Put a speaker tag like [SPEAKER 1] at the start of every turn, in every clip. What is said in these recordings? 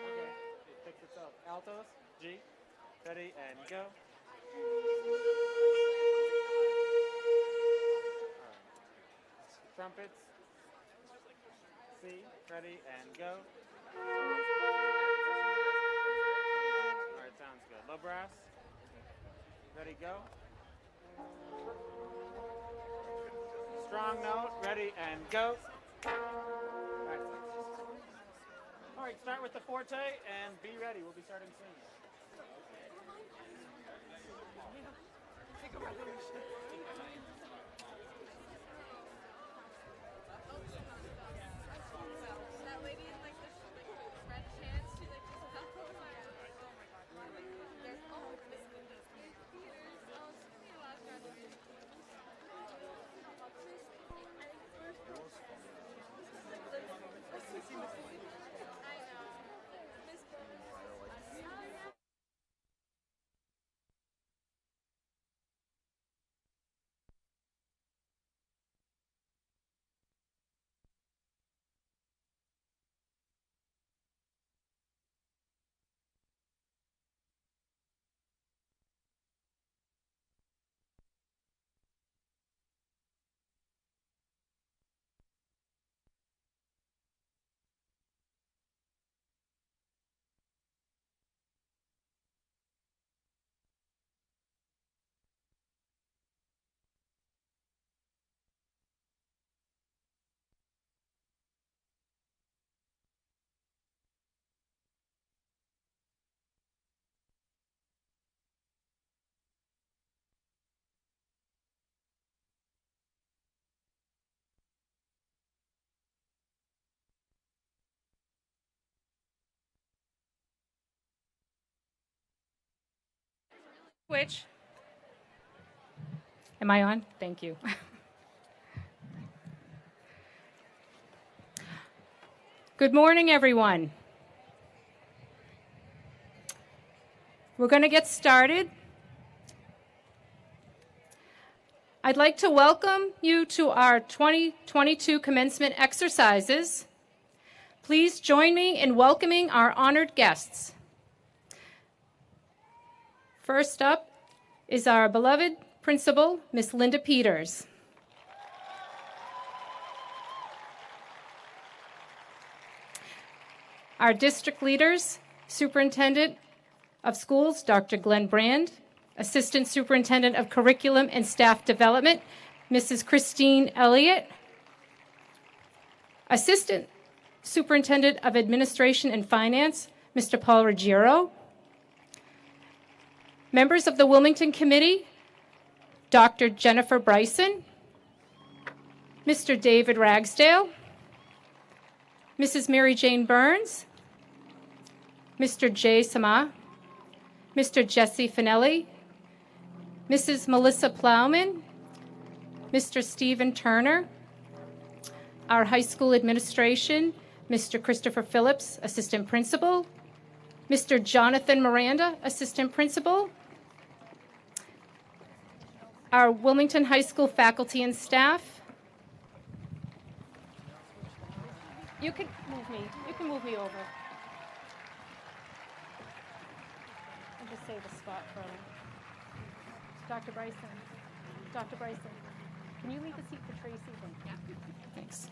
[SPEAKER 1] Okay. It picks itself. Altos, G. Ready and go. All right. Trumpets, C. Ready and go. All right, sounds good. Low brass. Ready, go. Strong note, ready and go. All right, start with the forte and be ready. We'll be starting soon.
[SPEAKER 2] That lady in like the red pants, she like just fell over. There's Miss Linda's Peters. Oh, she's gonna be a last graduation. I know. Miss
[SPEAKER 3] Which? Am I on? Thank you. Good morning, everyone. We're going to get started. I'd like to welcome you to our 2022 commencement exercises. Please join me in welcoming our honored guests. First up is our beloved principal, Miss Linda Peters. Our district leaders, Superintendent of Schools, Dr. Glenn Brand, Assistant Superintendent of Curriculum and Staff Development, Mrs. Christine Elliott, Assistant Superintendent of Administration and Finance, Mr. Paul Ruggiero, members of the Wilmington Committee, Dr. Jennifer Bryson, Mr. David Ragsdale, Mrs. Mary Jane Burns, Mr. Jay Sama, Mr. Jesse Finelli, Mrs. Melissa Plowman, Mr. Stephen Turner, our high school administration, Mr. Christopher Phillips, Assistant Principal, Mr. Jonathan Miranda, Assistant Principal, our Wilmington High School faculty and staff. You can move me over. I'll just save a spot for Dr. Bryson. Dr. Bryson, can you leave a seat for Tracy? Yeah. Thanks.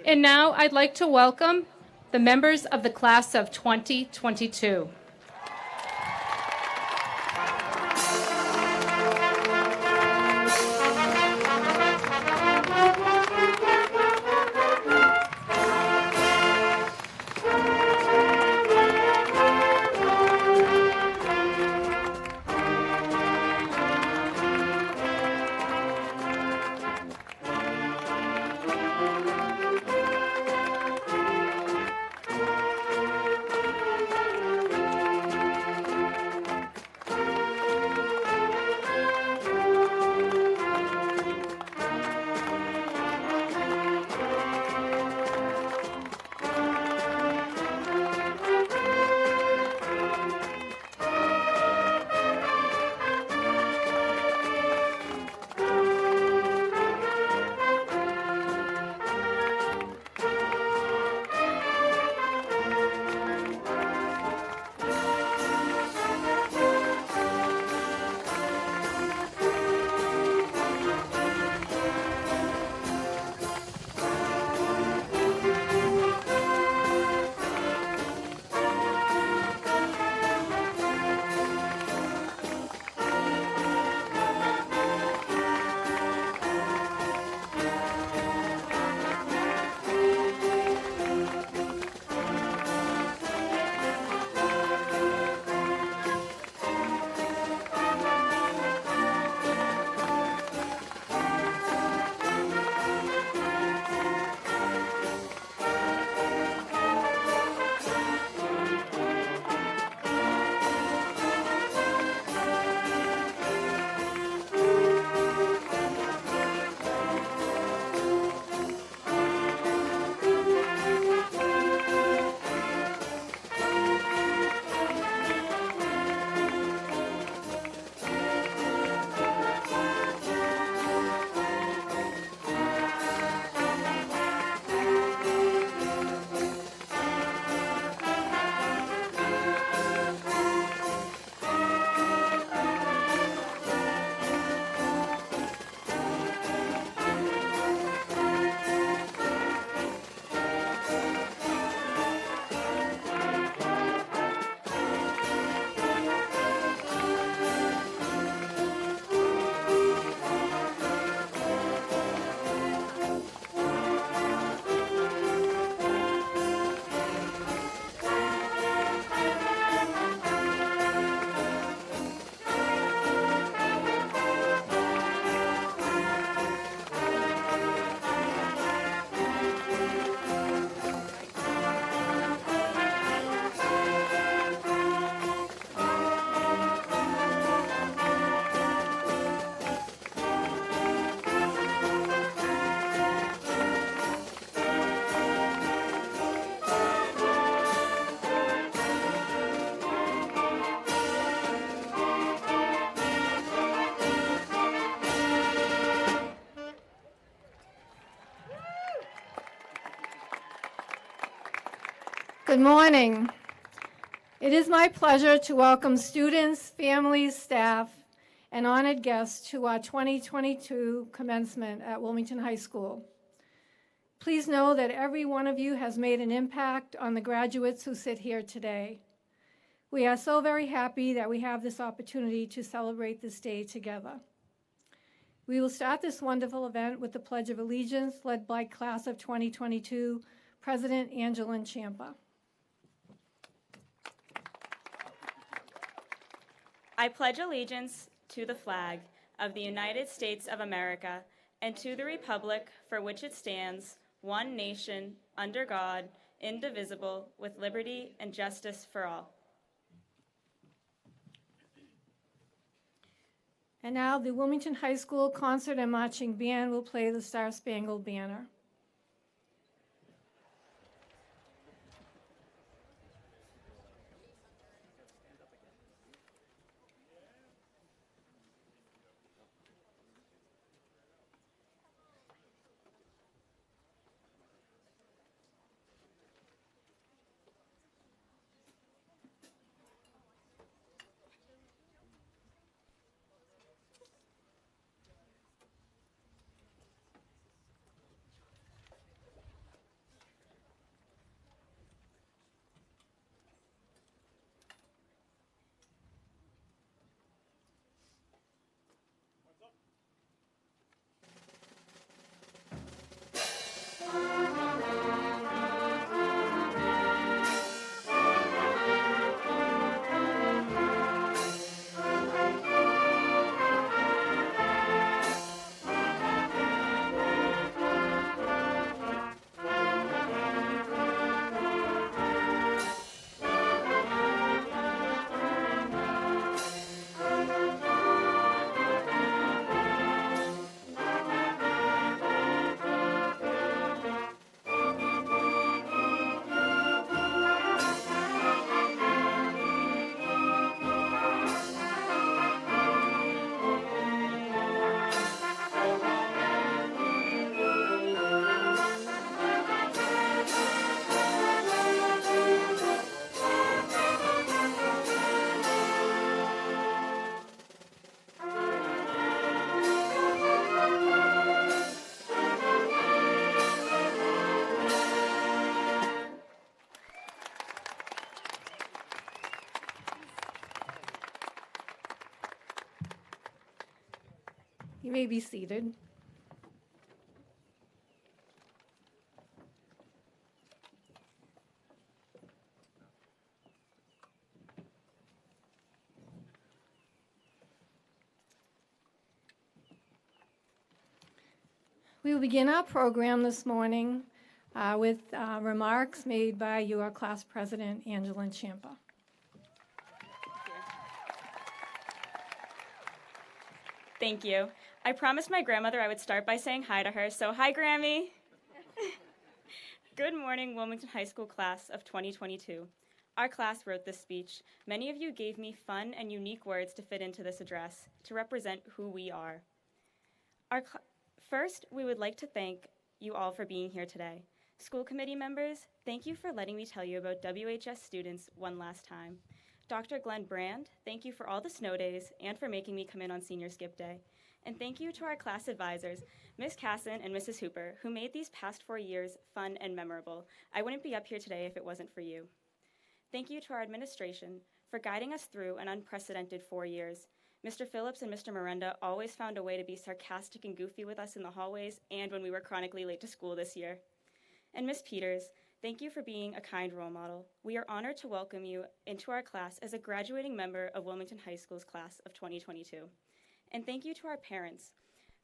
[SPEAKER 3] And now I'd like to welcome the members of the class of 2022.
[SPEAKER 4] Good morning. It is my pleasure to welcome students, families, staff, and honored guests to our 2022 commencement at Wilmington High School. Please know that every one of you has made an impact on the graduates who sit here today. We are so very happy that we have this opportunity to celebrate this day together. We will start this wonderful event with the Pledge of Allegiance led by Class of 2022 President Angela Champa.
[SPEAKER 5] I pledge allegiance to the flag of the United States of America and to the republic for which it stands, one nation, under God, indivisible, with liberty and justice for all.
[SPEAKER 4] And now the Wilmington High School Concert and Marching Band will play the Star Spangled Banner. You may be seated. We will begin our program this morning with remarks made by your class president, Angela Champa.
[SPEAKER 5] Thank you. I promised my grandmother I would start by saying hi to her, so hi, Grammy. Good morning, Wilmington High School class of 2022. Our class wrote this speech. Many of you gave me fun and unique words to fit into this address, to represent who we are. First, we would like to thank you all for being here today. School committee members, thank you for letting me tell you about WHS students one last time. Dr. Glenn Brand, thank you for all the snow days and for making me come in on senior skip day. And thank you to our class advisors, Ms. Casson and Mrs. Hooper, who made these past 4 years fun and memorable. I wouldn't be up here today if it wasn't for you. Thank you to our administration for guiding us through an unprecedented 4 years. Mr. Phillips and Mr. Miranda always found a way to be sarcastic and goofy with us in the hallways and when we were chronically late to school this year. And Ms. Peters, thank you for being a kind role model. We are honored to welcome you into our class as a graduating member of Wilmington High School's class of 2022. And thank you to our parents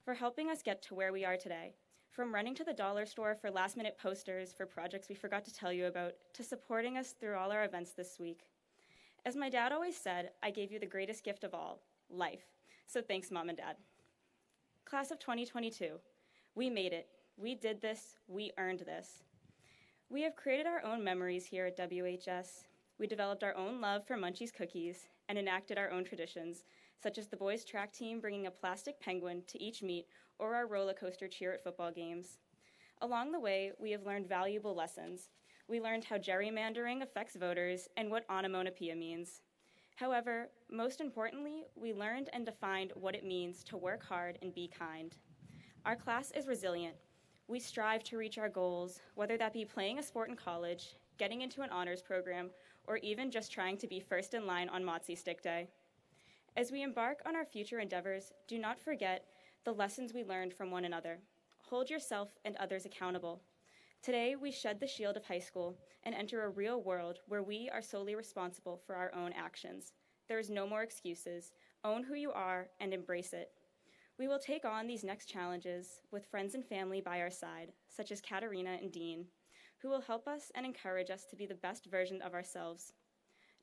[SPEAKER 5] for helping us get to where we are today. From running to the dollar store for last-minute posters for projects we forgot to tell you about, to supporting us through all our events this week. As my dad always said, I gave you the greatest gift of all, life. So thanks, Mom and Dad. Class of 2022, we made it. We did this. We earned this. We have created our own memories here at WHS. We developed our own love for Munchie's cookies and enacted our own traditions, such as the boys' track team bringing a plastic penguin to each meet or our roller coaster cheer at football games. Along the way, we have learned valuable lessons. We learned how gerrymandering affects voters and what onomatopoeia means. However, most importantly, we learned and defined what it means to work hard and be kind. Our class is resilient. We strive to reach our goals, whether that be playing a sport in college, getting into an honors program, or even just trying to be first in line on Motzi Stick Day. As we embark on our future endeavors, do not forget the lessons we learned from one another. Hold yourself and others accountable. Today, we shed the shield of high school and enter a real world where we are solely responsible for our own actions. There is no more excuses. Own who you are and embrace it. We will take on these next challenges with friends and family by our side, such as Katarina and Dean, who will help us and encourage us to be the best version of ourselves.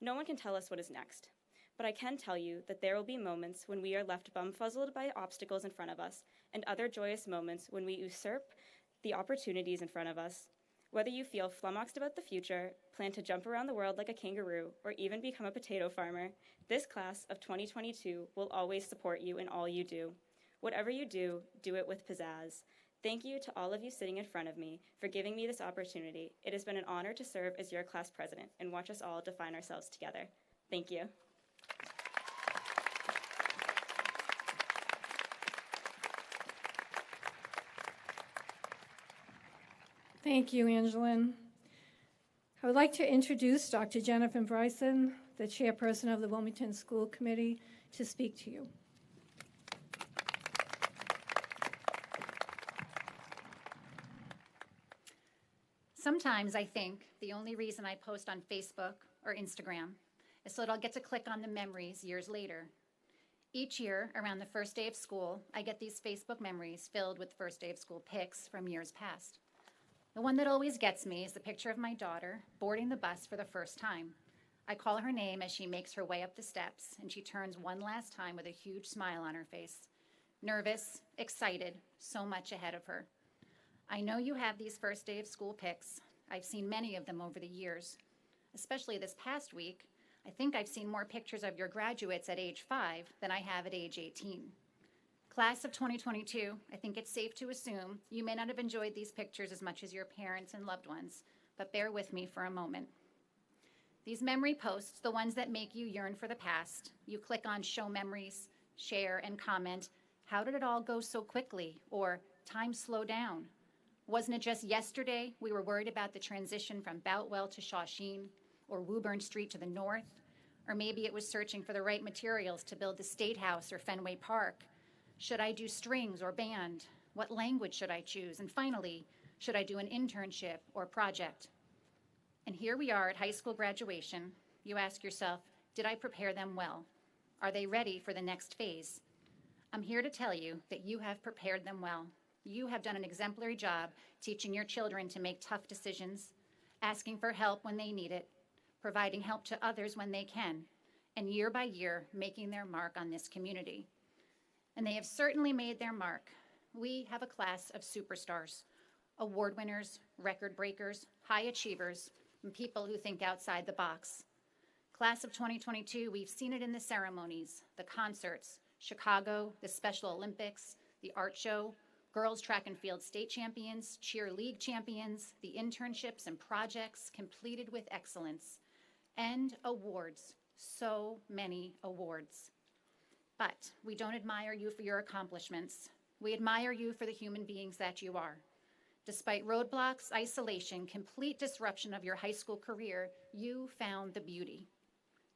[SPEAKER 5] No one can tell us what is next, but I can tell you that there will be moments when we are left bumfuzzled by obstacles in front of us, and other joyous moments when we usurp the opportunities in front of us. Whether you feel flummoxed about the future, plan to jump around the world like a kangaroo, or even become a potato farmer, this class of 2022 will always support you in all you do. Whatever you do, do it with pizzazz. Thank you to all of you sitting in front of me for giving me this opportunity. It has been an honor to serve as your class president and watch us all define ourselves together. Thank you.
[SPEAKER 4] Thank you, Angeline. I would like to introduce Dr. Jennifer Bryson, the chairperson of the Wilmington School Committee, to speak to you.
[SPEAKER 6] Sometimes I think the only reason I post on Facebook or Instagram is so that I'll get to click on the memories years later. Each year, around the first day of school, I get these Facebook memories filled with first day of school pics from years past. The one that always gets me is the picture of my daughter boarding the bus for the first time. I call her name as she makes her way up the steps, and she turns one last time with a huge smile on her face. Nervous, excited, so much ahead of her. I know you have these first day of school pics. I've seen many of them over the years. Especially this past week, I think I've seen more pictures of your graduates at age 5 than I have at age 18. Class of 2022, I think it's safe to assume you may not have enjoyed these pictures as much as your parents and loved ones, but bear with me for a moment. These memory posts, the ones that make you yearn for the past, you click on Show Memories, share, and comment, how did it all go so quickly? Or time slow down? Wasn't it just yesterday we were worried about the transition from Boutwell to Shawsheen, or Woburn Street to the north? Or maybe it was searching for the right materials to build the State House or Fenway Park. Should I do strings or band? What language should I choose? And finally, should I do an internship or project? And here we are at high school graduation. You ask yourself, did I prepare them well? Are they ready for the next phase? I'm here to tell you that you have prepared them well. You have done an exemplary job teaching your children to make tough decisions, asking for help when they need it, providing help to others when they can, and year by year making their mark on this community. And they have certainly made their mark. We have a class of superstars, award winners, record breakers, high achievers, and people who think outside the box. Class of 2022, we've seen it in the ceremonies, the concerts, Chicago, the Special Olympics, the art show, girls track and field state champions, cheer league champions, the internships and projects completed with excellence, and awards, so many awards. But we don't admire you for your accomplishments. We admire you for the human beings that you are. Despite roadblocks, isolation, complete disruption of your high school career, you found the beauty.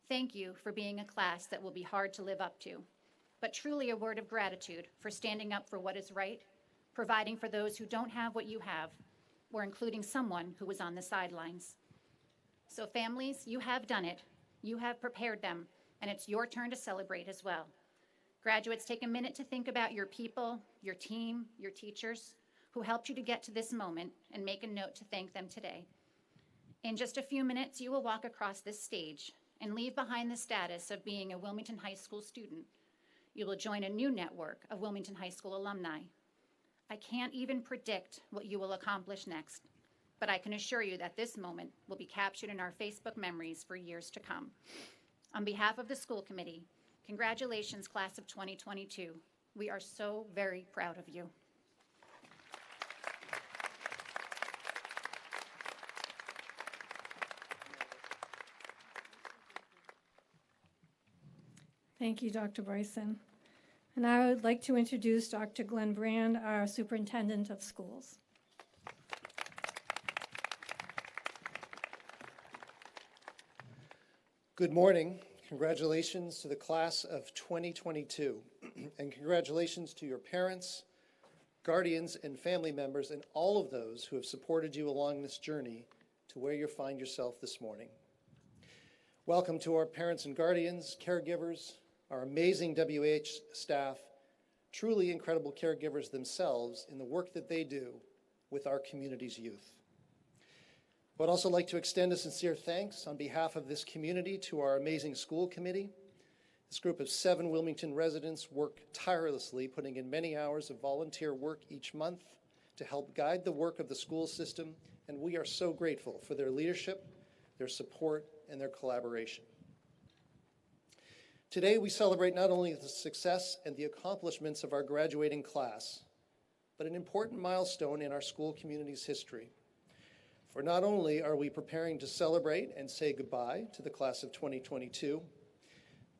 [SPEAKER 6] Thank you for being a class that will be hard to live up to, but truly a word of gratitude for standing up for what is right, providing for those who don't have what you have, or including someone who was on the sidelines. So families, you have done it. You have prepared them, and it's your turn to celebrate as well. Graduates, take a minute to think about your people, your team, your teachers, who helped you to get to this moment, and make a note to thank them today. In just a few minutes, you will walk across this stage and leave behind the status of being a Wilmington High School student. You will join a new network of Wilmington High School alumni. I can't even predict what you will accomplish next, but I can assure you that this moment will be captured in our Facebook memories for years to come. On behalf of the school committee, congratulations, class of 2022. We are so very proud of you.
[SPEAKER 4] Thank you, Dr. Bryson. And I would like to introduce Dr. Glenn Brand, our Superintendent of Schools.
[SPEAKER 7] Good morning. Congratulations to the class of 2022, and congratulations to your parents, guardians, and family members, and all of those who have supported you along this journey to where you find yourself this morning. Welcome to our parents and guardians, caregivers, our amazing WH staff, truly incredible caregivers themselves in the work that they do with our community's youth. I would also like to extend a sincere thanks on behalf of this community to our amazing school committee. This group of 7 Wilmington residents work tirelessly, putting in many hours of volunteer work each month to help guide the work of the school system, and we are so grateful for their leadership, their support, and their collaboration. Today, we celebrate not only the success and the accomplishments of our graduating class, but an important milestone in our school community's history. For not only are we preparing to celebrate and say goodbye to the class of 2022,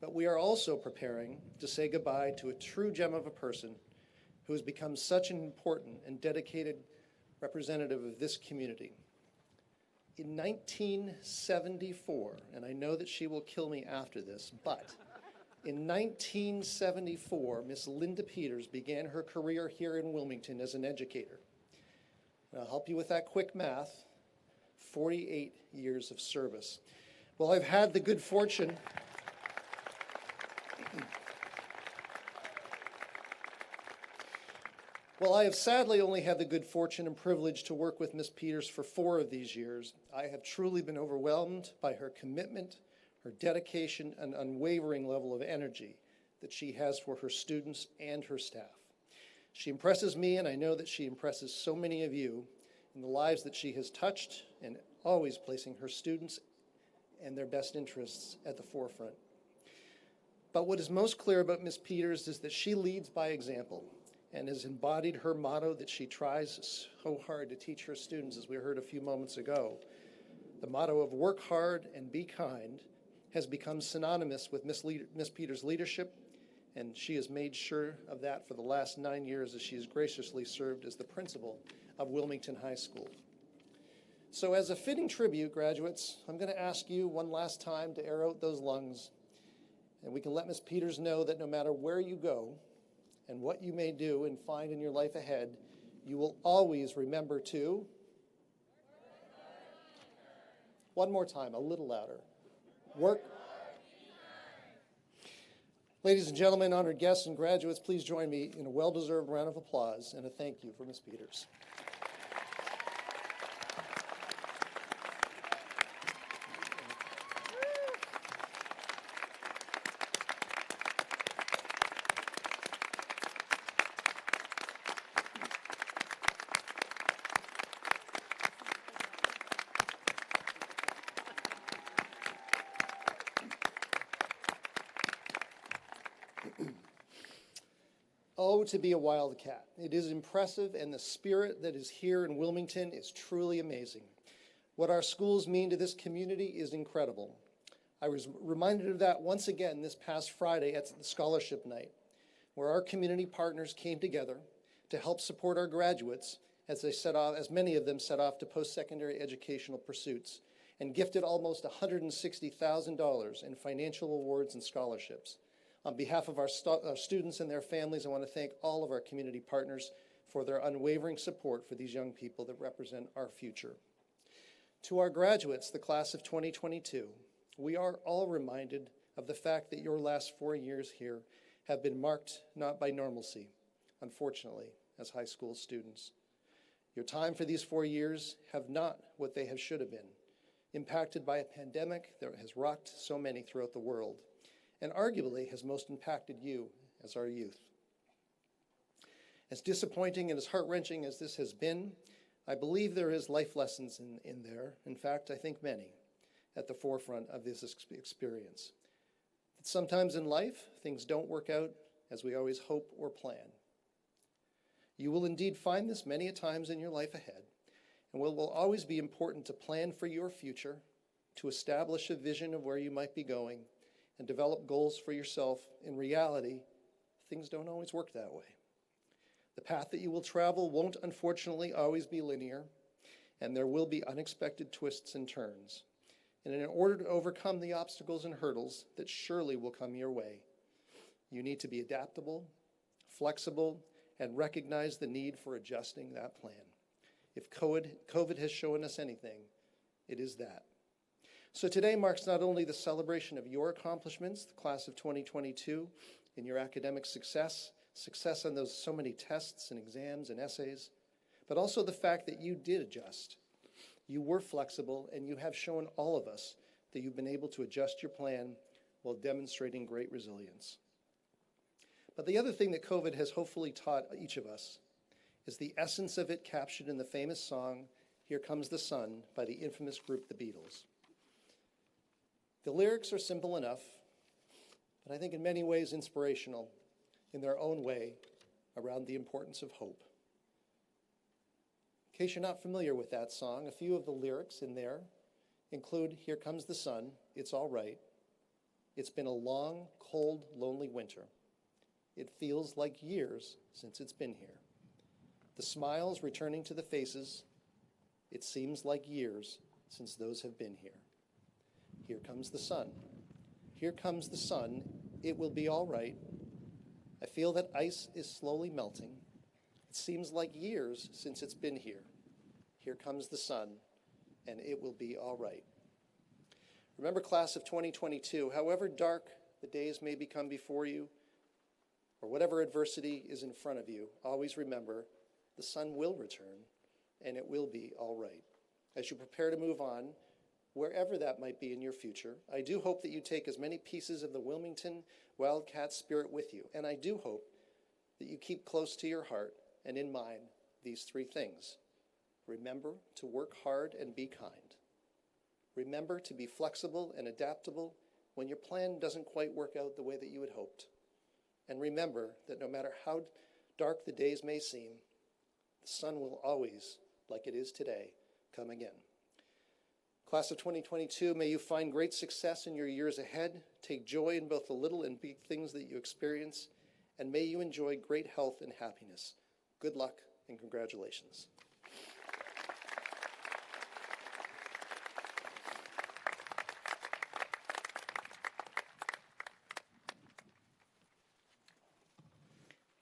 [SPEAKER 7] but we are also preparing to say goodbye to a true gem of a person who has become such an important and dedicated representative of this community. In 1974, and I know that she will kill me after this, but in 1974, Miss Linda Peters began her career here in Wilmington as an educator. And I'll help you with that quick math. 48 years of service. Well, I've had the good fortune I have sadly only had the good fortune and privilege to work with Ms. Peters for 4 of these years. I have truly been overwhelmed by her commitment, her dedication, and unwavering level of energy that she has for her students and her staff. She impresses me, and I know that she impresses so many of you in the lives that she has touched, and always placing her students and their best interests at the forefront. But what is most clear about Ms. Peters is that she leads by example and has embodied her motto that she tries so hard to teach her students, as we heard a few moments ago. The motto of work hard and be kind has become synonymous with Ms. Peters' leadership, and she has made sure of that for the last 9 years as she has graciously served as the principal of Wilmington High School. So as a fitting tribute, graduates, I'm going to ask you one last time to air out those lungs, and we can let Ms. Peters know that no matter where you go and what you may do and find in your life ahead, you will always remember to, one more time, a little louder, work. Ladies and gentlemen, honored guests and graduates, please join me in a well-deserved round of applause and a thank you for Ms. Peters. Oh, to be a wildcat. It is impressive, and the spirit that is here in Wilmington is truly amazing. What our schools mean to this community is incredible. I was reminded of that once again this past Friday at the scholarship night, where our community partners came together to help support our graduates as many of them set off to post-secondary educational pursuits, and gifted almost $160,000 in financial awards and scholarships. On behalf of our students and their families, I want to thank all of our community partners for their unwavering support for these young people that represent our future. To our graduates, the class of 2022, we are all reminded of the fact that your last 4 years here have been marked not by normalcy, unfortunately, as high school students. Your time for these 4 years have not what they should have been, impacted by a pandemic that has rocked so many throughout the world, and arguably has most impacted you as our youth. As disappointing and as heart-wrenching as this has been, I believe there is life lessons in there. In fact, I think many at the forefront of this experience. That sometimes in life, things don't work out as we always hope or plan. You will indeed find this many a times in your life ahead, and it will always be important to plan for your future, to establish a vision of where you might be going, and develop goals for yourself, in reality, things don't always work that way. The path that you will travel won't, unfortunately, always be linear, and there will be unexpected twists and turns. And in order to overcome the obstacles and hurdles that surely will come your way, you need to be adaptable, flexible, and recognize the need for adjusting that plan. If COVID has shown us anything, it is that. So today marks not only the celebration of your accomplishments, the class of 2022, in your academic success on those so many tests and exams and essays, but also the fact that you did adjust. You were flexible, and you have shown all of us that you've been able to adjust your plan while demonstrating great resilience. But the other thing that COVID has hopefully taught each of us is the essence of it captured in the famous song, "Here Comes the Sun," by the infamous group The Beatles. The lyrics are simple enough, but I think in many ways inspirational in their own way around the importance of hope. In case you're not familiar with that song, a few of the lyrics in there include, "Here comes the sun, it's all right. It's been a long, cold, lonely winter. It feels like years since it's been here. The smiles returning to the faces, it seems like years since those have been here. Here comes the sun. Here comes the sun, it will be all right. I feel that ice is slowly melting. It seems like years since it's been here. Here comes the sun, and it will be all right." Remember, class of 2022, however dark the days may become before you, or whatever adversity is in front of you, always remember the sun will return, and it will be all right. As you prepare to move on, wherever that might be in your future, I do hope that you take as many pieces of the Wilmington Wildcat spirit with you, and I do hope that you keep close to your heart and in mind these three things. Remember to work hard and be kind. Remember to be flexible and adaptable when your plan doesn't quite work out the way that you had hoped. And remember that no matter how dark the days may seem, the sun will always, like it is today, come again. Class of 2022, may you find great success in your years ahead, take joy in both the little and big things that you experience, and may you enjoy great health and happiness. Good luck and congratulations.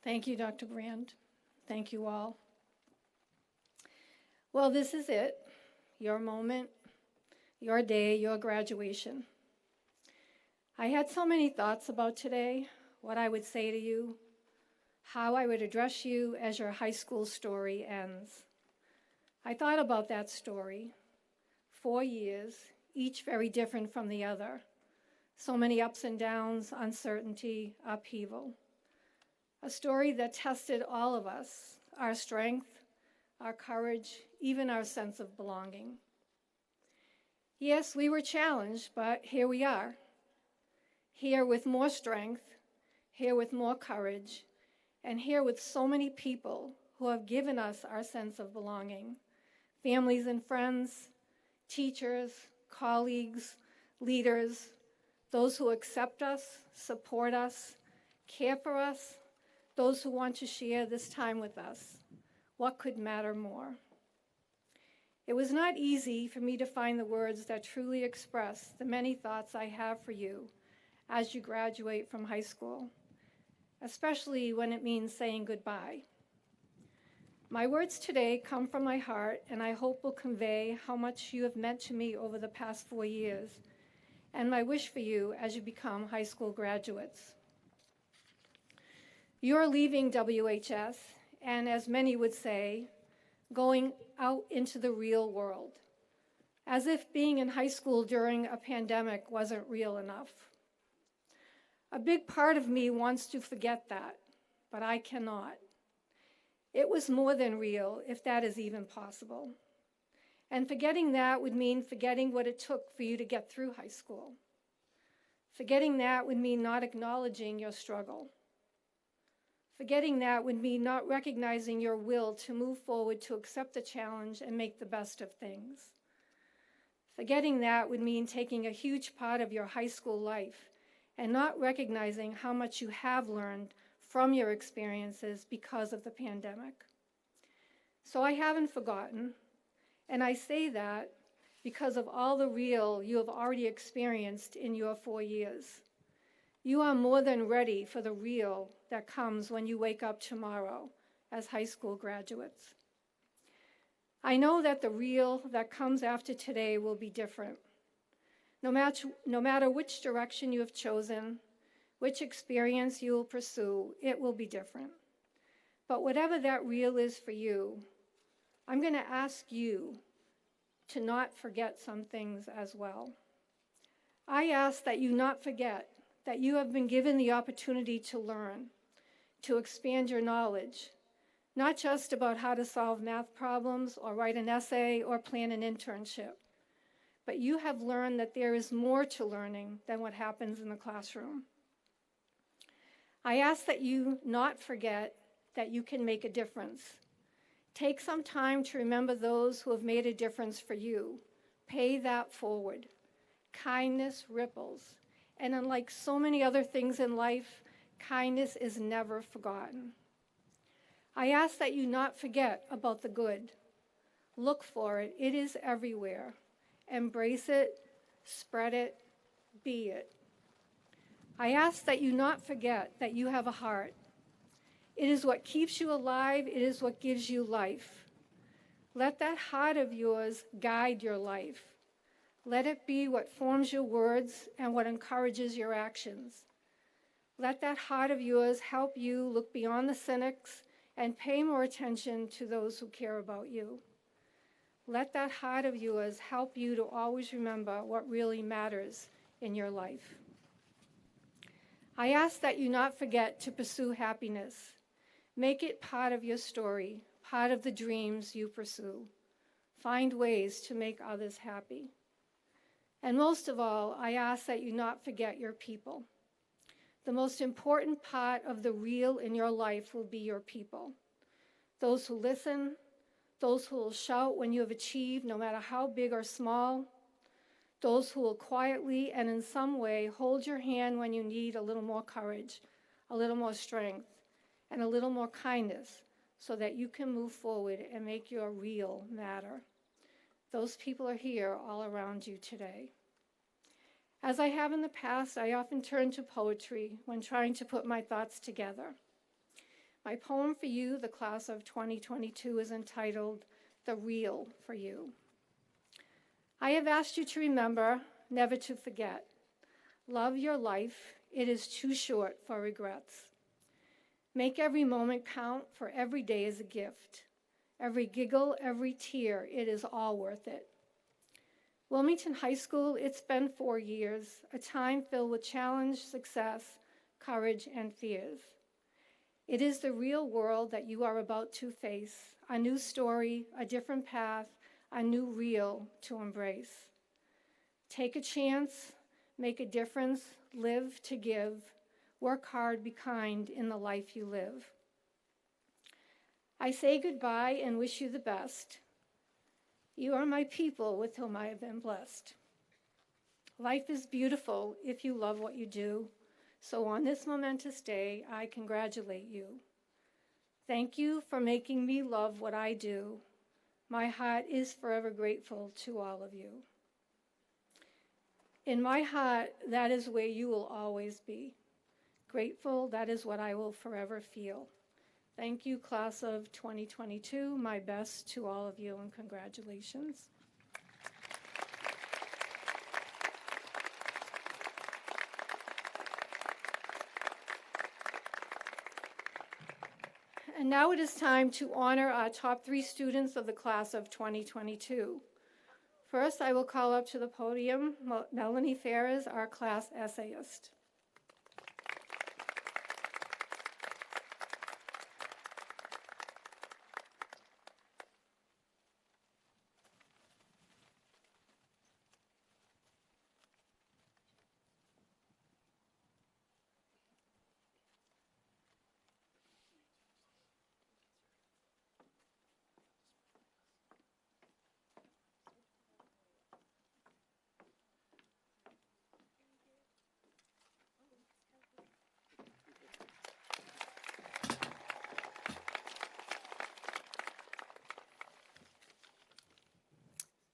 [SPEAKER 4] Thank you, Dr. Brand. Thank you all. Well, this is it, your moment, your day, your graduation. I had so many thoughts about today, what I would say to you, how I would address you as your high school story ends. I thought about that story, 4 years, each very different from the other. So many ups and downs, uncertainty, upheaval. A story that tested all of us, our strength, our courage, even our sense of belonging. Yes, we were challenged, but here we are. Here with more strength, here with more courage, and here with so many people who have given us our sense of belonging. Families and friends, teachers, colleagues, leaders, those who accept us, support us, care for us, those who want to share this time with us. What could matter more? It was not easy for me to find the words that truly express the many thoughts I have for you as you graduate from high school, especially when it means saying goodbye. My words today come from my heart, and I hope will convey how much you have meant to me over the past 4 years, and my wish for you as you become high school graduates. You're leaving WHS, and as many would say, going out into the real world, as if being in high school during a pandemic wasn't real enough. A big part of me wants to forget that, but I cannot. It was more than real, if that is even possible. And forgetting that would mean forgetting what it took for you to get through high school. Forgetting that would mean not acknowledging your struggle. Forgetting that would mean not recognizing your will to move forward to accept the challenge and make the best of things. Forgetting that would mean taking a huge part of your high school life and not recognizing how much you have learned from your experiences because of the pandemic. So I haven't forgotten, and I say that because of all the real you have already experienced in your 4 years. You are more than ready for the real that comes when you wake up tomorrow as high school graduates. I know that the real that comes after today will be different. No matter which direction you have chosen, which experience you will pursue, it will be different. But whatever that real is for you, I'm going to ask you to not forget some things as well. I ask that you not forget that you have been given the opportunity to learn, to expand your knowledge, not just about how to solve math problems or write an essay or plan an internship, but you have learned that there is more to learning than what happens in the classroom. I ask that you not forget that you can make a difference. Take some time to remember those who have made a difference for you. Pay that forward. Kindness ripples. And unlike so many other things in life, kindness is never forgotten. I ask that you not forget about the good. Look for it. It is everywhere. Embrace it, spread it, be it. I ask that you not forget that you have a heart. It is what keeps you alive. It is what gives you life. Let that heart of yours guide your life. Let it be what forms your words and what encourages your actions. Let that heart of yours help you look beyond the cynics and pay more attention to those who care about you. Let that heart of yours help you to always remember what really matters in your life. I ask that you not forget to pursue happiness. Make it part of your story, part of the dreams you pursue. Find ways to make others happy. And most of all, I ask that you not forget your people. The most important part of the real in your life will be your people. Those who listen, those who will shout when you have achieved, no matter how big or small, those who will quietly and in some way hold your hand when you need a little more courage, a little more strength, and a little more kindness so that you can move forward and make your real matter. Those people are here all around you today. As I have in the past, I often turn to poetry when trying to put my thoughts together. My poem for you, the class of 2022, is entitled, The Real for You. I have asked you to remember, never to forget. Love your life. It is too short for regrets. Make every moment count, for every day is a gift. Every giggle, every tear, it is all worth it. Wilmington High School, it's been 4 years, a time filled with challenge, success, courage, and fears. It is the real world that you are about to face, a new story, a different path, a new real to embrace. Take a chance, make a difference, live to give, work hard, be kind in the life you live. I say goodbye and wish you the best. You are my people with whom I have been blessed. Life is beautiful if you love what you do. So on this momentous day, I congratulate you. Thank you for making me love what I do. My heart is forever grateful to all of you. In my heart, that is where you will always be. Grateful, that is what I will forever feel. Thank you, class of 2022. My best to all of you, and congratulations. And now it is time to honor our top 3 students of the class of 2022. First, I will call up to the podium Melanie Ferris, our class essayist.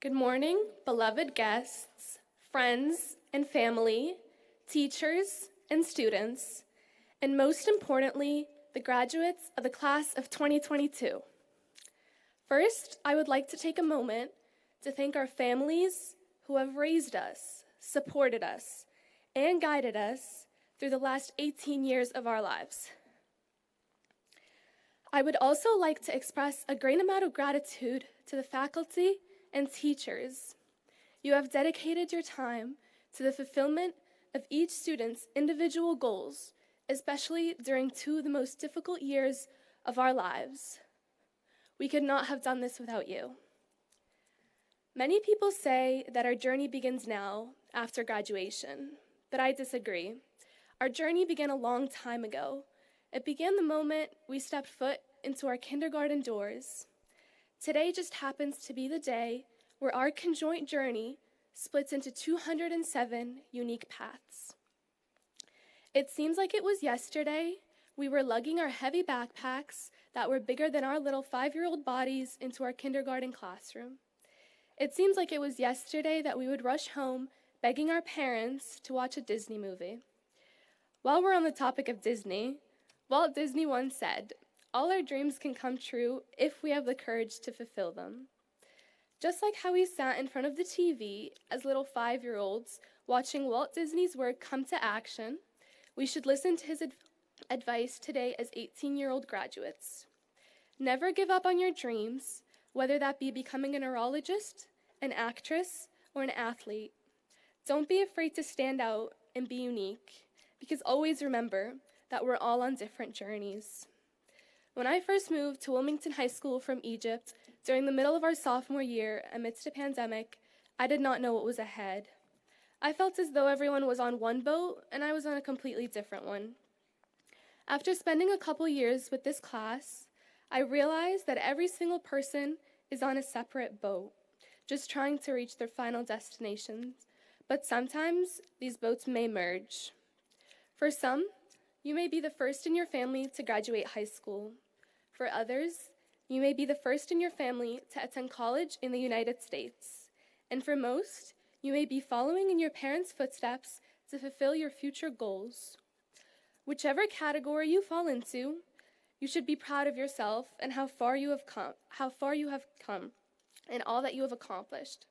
[SPEAKER 8] Good morning, beloved guests, friends and family, teachers and students, and most importantly, the graduates of the class of 2022. First, I would like to take a moment to thank our families who have raised us, supported us, and guided us through the last 18 years of our lives. I would also like to express a great amount of gratitude to the faculty and teachers. You have dedicated your time to the fulfillment of each student's individual goals, especially during two of the most difficult years of our lives. We could not have done this without you. Many people say that our journey begins now, after graduation, but I disagree. Our journey began a long time ago. It began the moment we stepped foot into our kindergarten doors. Today just happens to be the day where our conjoint journey splits into 207 unique paths. It seems like it was yesterday we were lugging our heavy backpacks that were bigger than our little 5-year-old bodies into our kindergarten classroom. It seems like it was yesterday that we would rush home begging our parents to watch a Disney movie. While we're on the topic of Disney, Walt Disney once said, "All our dreams can come true if we have the courage to fulfill them." Just like how we sat in front of the TV as little 5-year-olds watching Walt Disney's work come to action, we should listen to his advice today as 18-year-old graduates. Never give up on your dreams, whether that be becoming a neurologist, an actress, or an athlete. Don't be afraid to stand out and be unique, because always remember that we're all on different journeys. When I first moved to Wilmington High School from Egypt during the middle of our sophomore year amidst a pandemic, I did not know what was ahead. I felt as though everyone was on one boat and I was on a completely different one. After spending a couple years with this class, I realized that every single person is on a separate boat, just trying to reach their final destinations, but sometimes these boats may merge. For some, you may be the first in your family to graduate high school. For others, you may be the first in your family to attend college in the United States. And for most, you may be following in your parents' footsteps to fulfill your future goals. Whichever category you fall into, you should be proud of yourself and how far you have come, and all that you have accomplished.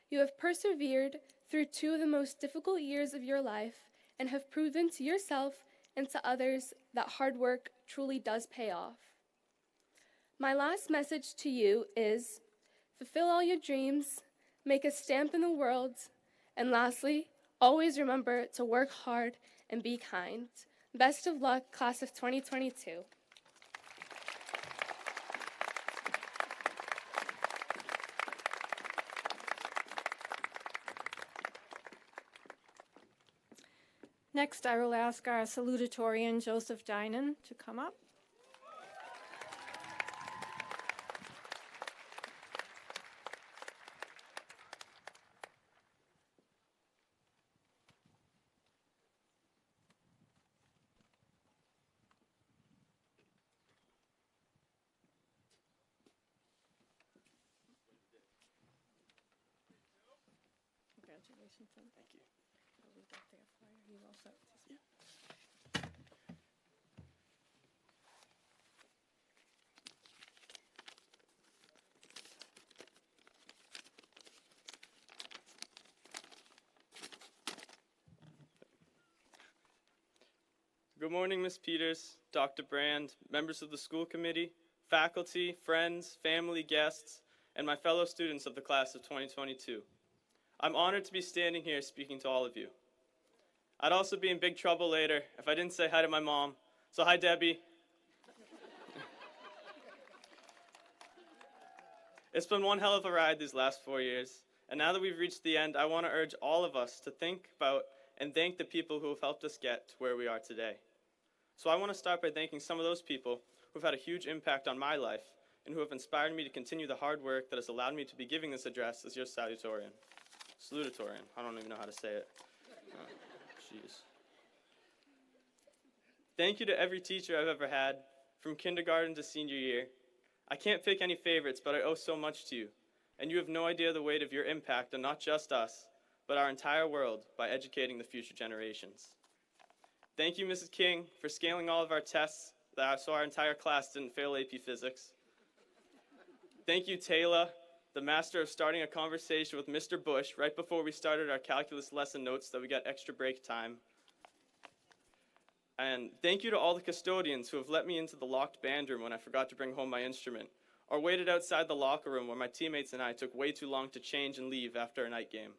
[SPEAKER 8] You have persevered through two of the most difficult years of your life and have proven to yourself and to others that hard work truly does pay off. My last message to you is, fulfill all your dreams, make a stamp in the world, and lastly, always remember to work hard and be kind. Best of luck, class of 2022.
[SPEAKER 4] Next, I will ask our salutatorian, Joseph Dinan, to come up. Congratulations. Thank you. I'll leave that there for you. You all set? Yeah.
[SPEAKER 9] Good morning, Ms. Peters, Dr. Brand, members of the school committee, faculty, friends, family, guests, and my fellow students of the class of 2022. I'm honored to be standing here speaking to all of you. I'd also be in big trouble later if I didn't say hi to my mom. So hi, Debbie. It's been one hell of a ride these last 4 years, and now that we've reached the end, I want to urge all of us to think about and thank the people who have helped us get to where we are today. So I want to start by thanking some of those people who've had a huge impact on my life and who have inspired me to continue the hard work that has allowed me to be giving this address as your salutatorian. Salutatorian. I don't even know how to say it. Jeez. Thank you to every teacher I've ever had, from kindergarten to senior year. I can't pick any favorites, but I owe so much to you. and you have no idea the weight of your impact on not just us, but our entire world by educating the future generations. Thank you, Mrs. King, for scaling all of our tests so our entire class didn't fail AP Physics. Thank you, Taylor, the master of starting a conversation with Mr. Bush right before we started our calculus lesson notes so that we got extra break time. And thank you to all the custodians who have let me into the locked band room when I forgot to bring home my instrument, or waited outside the locker room where my teammates and I took way too long to change and leave after a night game.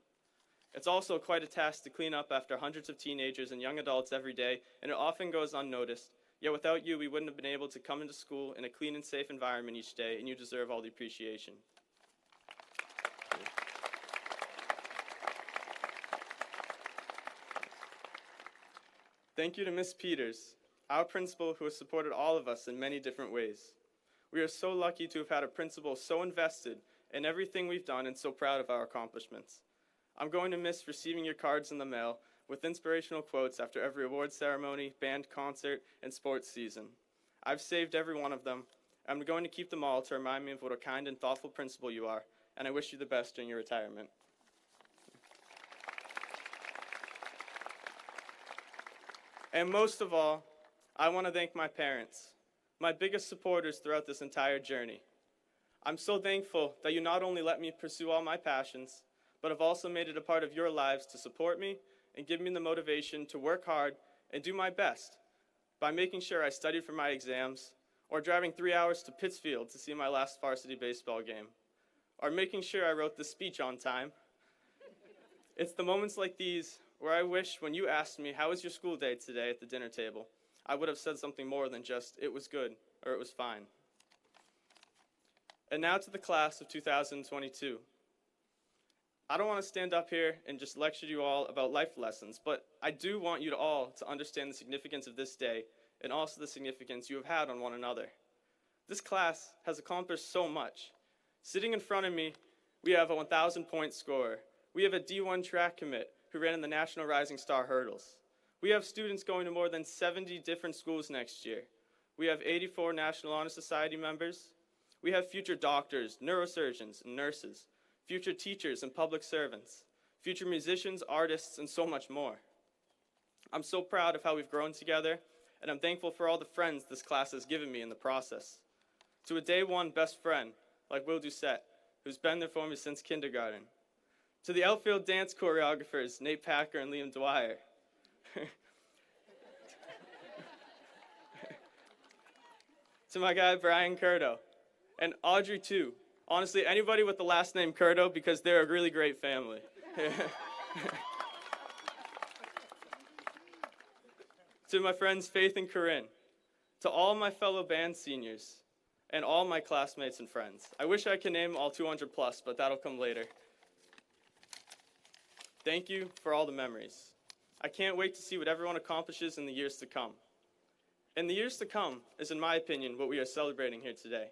[SPEAKER 9] It's also quite a task to clean up after hundreds of teenagers and young adults every day, and it often goes unnoticed. Yet without you, we wouldn't have been able to come into school in a clean and safe environment each day, and you deserve all the appreciation. Thank you to Ms. Peters, our principal who has supported all of us in many different ways. We are so lucky to have had a principal so invested in everything we've done and so proud of our accomplishments. I'm going to miss receiving your cards in the mail with inspirational quotes after every award ceremony, band concert, and sports season. I've saved every one of them. I'm going to keep them all to remind me of what a kind and thoughtful principal you are, and I wish you the best in your retirement. And most of all, I want to thank my parents, my biggest supporters throughout this entire journey. I'm so thankful that you not only let me pursue all my passions, but have also made it a part of your lives to support me and give me the motivation to work hard and do my best by making sure I studied for my exams, or driving 3 hours to Pittsfield to see my last varsity baseball game, or making sure I wrote the speech on time. It's the moments like these where I wish when you asked me, "How was your school day today?" at the dinner table, I would have said something more than just, "It was good," or "It was fine." And now to the class of 2022. I don't want to stand up here and just lecture you all about life lessons, but I do want you all to understand the significance of this day and also the significance you have had on one another. This class has accomplished so much. Sitting in front of me, we have a 1,000-point scorer. We have a D1 track commit who ran in the National Rising Star Hurdles. We have students going to more than 70 different schools next year. We have 84 National Honor Society members. We have future doctors, neurosurgeons, and nurses, future teachers and public servants, future musicians, artists, and so much more. I'm so proud of how we've grown together, and I'm thankful for all the friends this class has given me in the process. To a day one best friend, like Will Doucette, who's been there for me since kindergarten. To the outfield dance choreographers, Nate Packer and Liam Dwyer. To my guy, Brian Curto, and Audrey too. Honestly, anybody with the last name Curto, because they're a really great family. To my friends Faith and Corinne, to all my fellow band seniors, and all my classmates and friends. I wish I could name all 200 plus, but that'll come later. Thank you for all the memories. I can't wait to see what everyone accomplishes in the years to come. And the years to come is, in my opinion, what we are celebrating here today.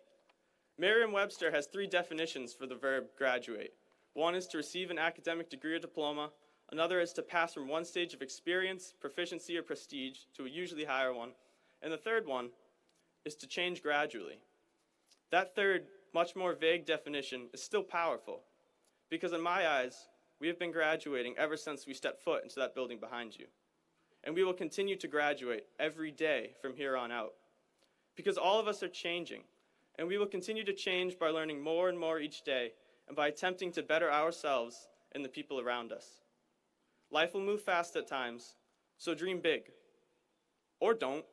[SPEAKER 9] Merriam-Webster has 3 definitions for the verb graduate. One is to receive an academic degree or diploma. Another is to pass from one stage of experience, proficiency, or prestige to a usually higher one. And the third one is to change gradually. That third, much more vague definition is still powerful, because in my eyes, we have been graduating ever since we stepped foot into that building behind you. And we will continue to graduate every day from here on out, because all of us are changing. And we will continue to change by learning more and more each day and by attempting to better ourselves and the people around us. Life will move fast at times, so dream big. Or don't.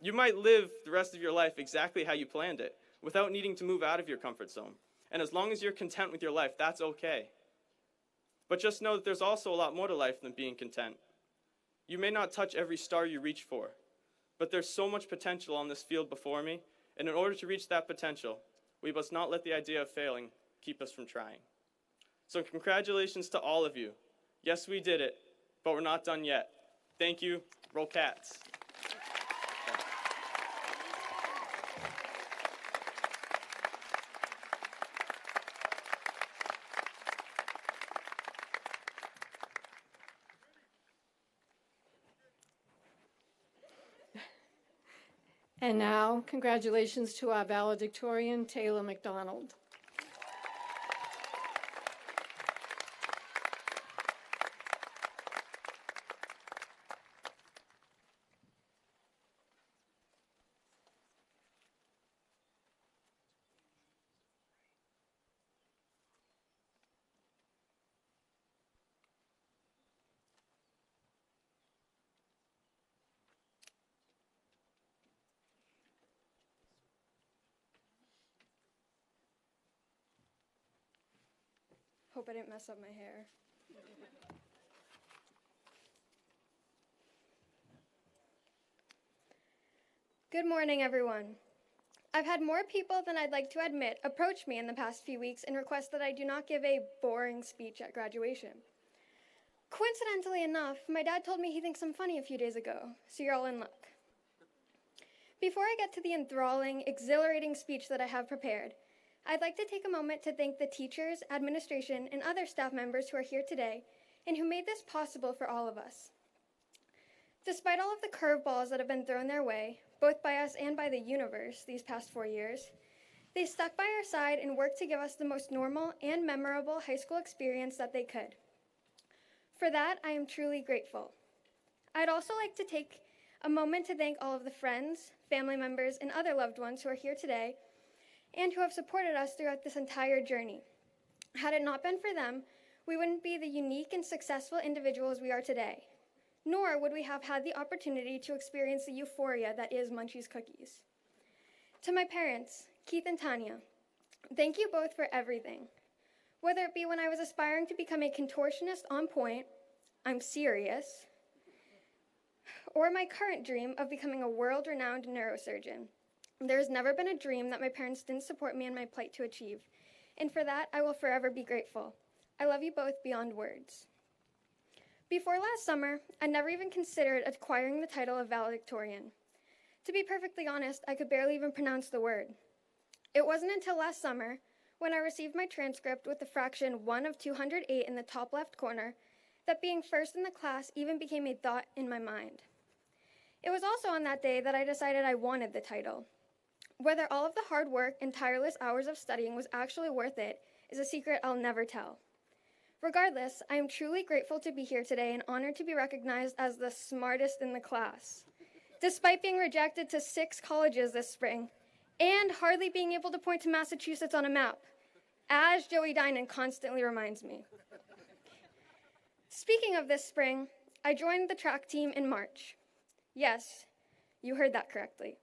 [SPEAKER 9] You might live the rest of your life exactly how you planned it, without needing to move out of your comfort zone. And as long as you're content with your life, that's okay. But just know that there's also a lot more to life than being content. You may not touch every star you reach for, but there's so much potential on this field before me. And in order to reach that potential, we must not let the idea of failing keep us from trying. So congratulations to all of you. Yes, we did it, but we're not done yet. Thank you. Roll Cats.
[SPEAKER 4] And now, congratulations to our valedictorian, Taylor McDonald.
[SPEAKER 10] Hope I didn't mess up my hair. Good morning, everyone. I've had more people than I'd like to admit approach me in the past few weeks and request that I do not give a boring speech at graduation. Coincidentally enough, my dad told me he thinks I'm funny a few days ago, so you're all in luck. Before I get to the enthralling, exhilarating speech that I have prepared, I'd like to take a moment to thank the teachers, administration, and other staff members who are here today and who made this possible for all of us. Despite all of the curveballs that have been thrown their way, both by us and by the universe these past 4 years, they stuck by our side and worked to give us the most normal and memorable high school experience that they could. For that, I am truly grateful. I'd also like to take a moment to thank all of the friends, family members, and other loved ones who are here today and who have supported us throughout this entire journey. Had it not been for them, we wouldn't be the unique and successful individuals we are today, nor would we have had the opportunity to experience the euphoria that is Munchie's Cookies. To my parents, Keith and Tanya, thank you both for everything. Whether it be when I was aspiring to become a contortionist on point, I'm serious, or my current dream of becoming a world-renowned neurosurgeon. There has never been a dream that my parents didn't support me in my plight to achieve, and for that, I will forever be grateful. I love you both beyond words. Before last summer, I never even considered acquiring the title of valedictorian. To be perfectly honest, I could barely even pronounce the word. It wasn't until last summer, when I received my transcript with the fraction 1 of 208 in the top left corner, that being first in the class even became a thought in my mind. It was also on that day that I decided I wanted the title. Whether all of the hard work and tireless hours of studying was actually worth it is a secret I'll never tell. Regardless, I am truly grateful to be here today and honored to be recognized as the smartest in the class, despite being rejected to 6 colleges this spring and hardly being able to point to Massachusetts on a map, as Joey Dinan constantly reminds me. Speaking of this spring, I joined the track team in March. Yes, you heard that correctly.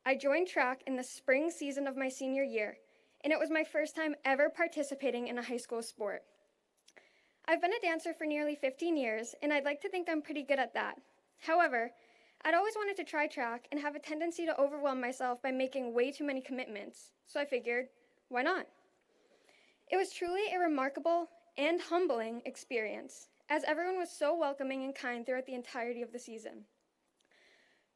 [SPEAKER 10] I joined track in the spring season of my senior year, and it was my first time ever participating in a high school sport. I've been a dancer for nearly 15 years, and I'd like to think I'm pretty good at that. However, I'd always wanted to try track and have a tendency to overwhelm myself by making way too many commitments, so I figured, why not? It was truly a remarkable and humbling experience, as everyone was so welcoming and kind throughout the entirety of the season.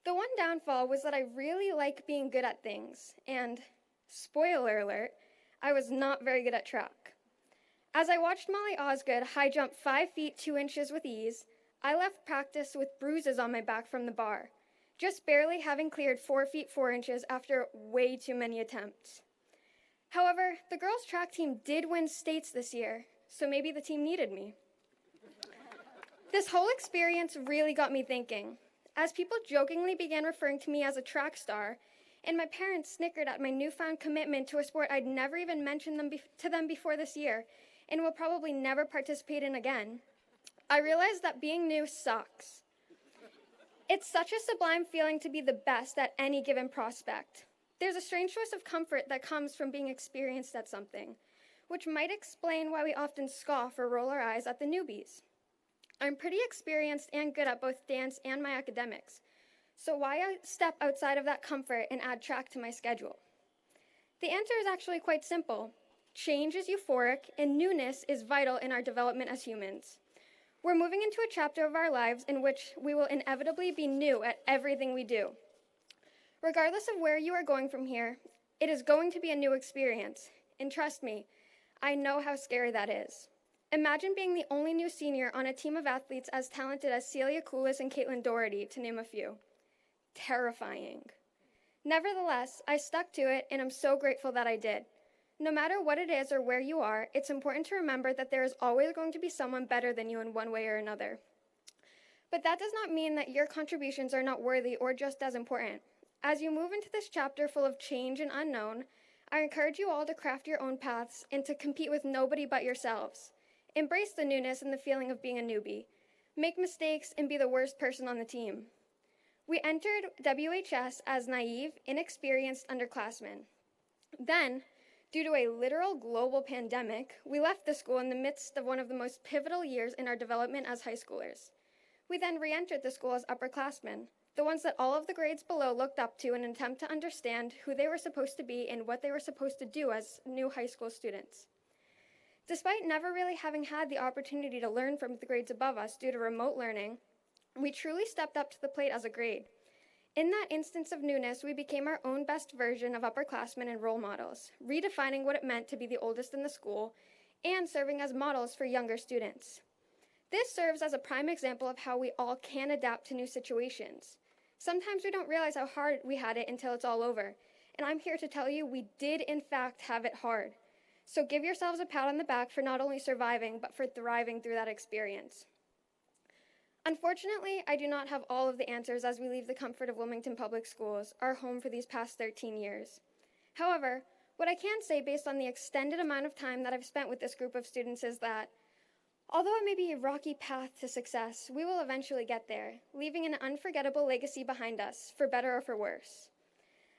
[SPEAKER 10] The one downfall was that I really like being good at things, and, spoiler alert, I was not very good at track. As I watched Molly Osgood high jump 5 feet 2 inches with ease, I left practice with bruises on my back from the bar, just barely having cleared 4 feet 4 inches after way too many attempts. However, the girls' track team did win states this year, so maybe the team needed me. This whole experience really got me thinking, as people jokingly began referring to me as a track star, and my parents snickered at my newfound commitment to a sport I'd never even mentioned to them before this year, and will probably never participate in again. I realized that being new sucks. It's such a sublime feeling to be the best at any given prospect. There's a strange source of comfort that comes from being experienced at something, which might explain why we often scoff or roll our eyes at the newbies. I'm pretty experienced and good at both dance and my academics, so why step outside of that comfort and add track to my schedule? The answer is actually quite simple. Change is euphoric, and newness is vital in our development as humans. We're moving into a chapter of our lives in which we will inevitably be new at everything we do. Regardless of where you are going from here, it is going to be a new experience. And trust me, I know how scary that is. Imagine being the only new senior on a team of athletes as talented as Celia Coulis and Caitlin Doherty, to name a few. Terrifying. Nevertheless, I stuck to it, and I'm so grateful that I did. No matter what it is or where you are, it's important to remember that there is always going to be someone better than you in one way or another. But that does not mean that your contributions are not worthy or just as important. As you move into this chapter full of change and unknown, I encourage you all to craft your own paths and to compete with nobody but yourselves. Embrace the newness and the feeling of being a newbie. Make mistakes and be the worst person on the team. We entered WHS as naive, inexperienced underclassmen. Then, Due to a literal global pandemic, we left the school in the midst of one of the most pivotal years in our development as high schoolers. We then re-entered the school as upperclassmen, the ones that all of the grades below looked up to in an attempt to understand who they were supposed to be and what they were supposed to do as new high school students. Despite never really having had the opportunity to learn from the grades above us due to remote learning, we truly stepped up to the plate as a grade. In that instance of newness, we became our own best version of upperclassmen and role models, redefining what it meant to be the oldest in the school and serving as models for younger students. This serves as a prime example of how we all can adapt to new situations. Sometimes we don't realize how hard we had it until it's all over, and I'm here to tell you we did in fact have it hard. So give yourselves a pat on the back for not only surviving, but for thriving through that experience. Unfortunately, I do not have all of the answers as we leave the comfort of Wilmington Public Schools, our home for these past 13 years. However, what I can say based on the extended amount of time that I've spent with this group of students is that, although it may be a rocky path to success, we will eventually get there, leaving an unforgettable legacy behind us, for better or for worse.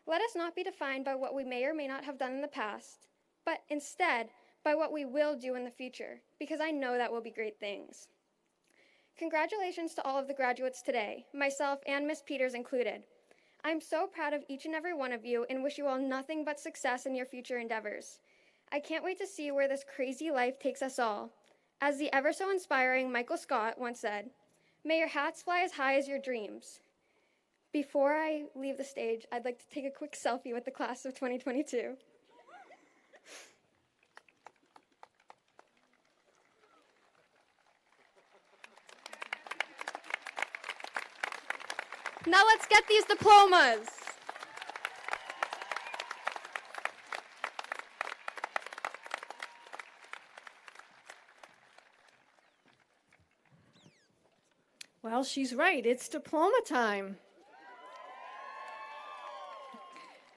[SPEAKER 10] Let us not be defined by what we may or may not have done in the past, but instead by what we will do in the future, because I know that will be great things. Congratulations to all of the graduates today, myself and Miss Peters included. I'm so proud of each and every one of you and wish you all nothing but success in your future endeavors. I can't wait to see where this crazy life takes us all. As the ever so inspiring Michael Scott once said, "May your hats fly as high as your dreams." Before I leave the stage, I'd like to take a quick selfie with the class of 2022. Now let's get these diplomas.
[SPEAKER 4] Well, she's right. It's diploma time.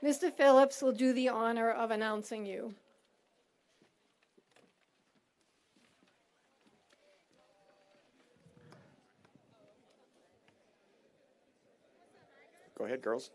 [SPEAKER 4] Mr. Phillips will do the honor of announcing you.
[SPEAKER 11] Go ahead, girls.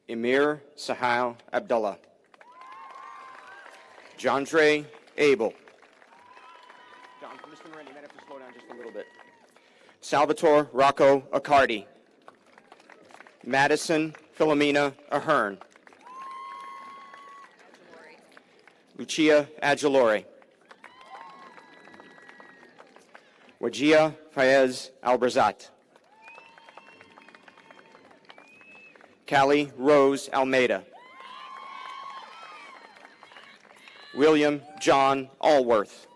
[SPEAKER 11] Emir Sahal Abdullah. Jandre Abel. John, Mr. Moran, you might have to slow down just a little bit. Salvatore Rocco Accardi. Madison Philomena Ahern. Lucia Agilore. Wajia Fayez Albrazat. Callie Rose Almeida. William John Allworth.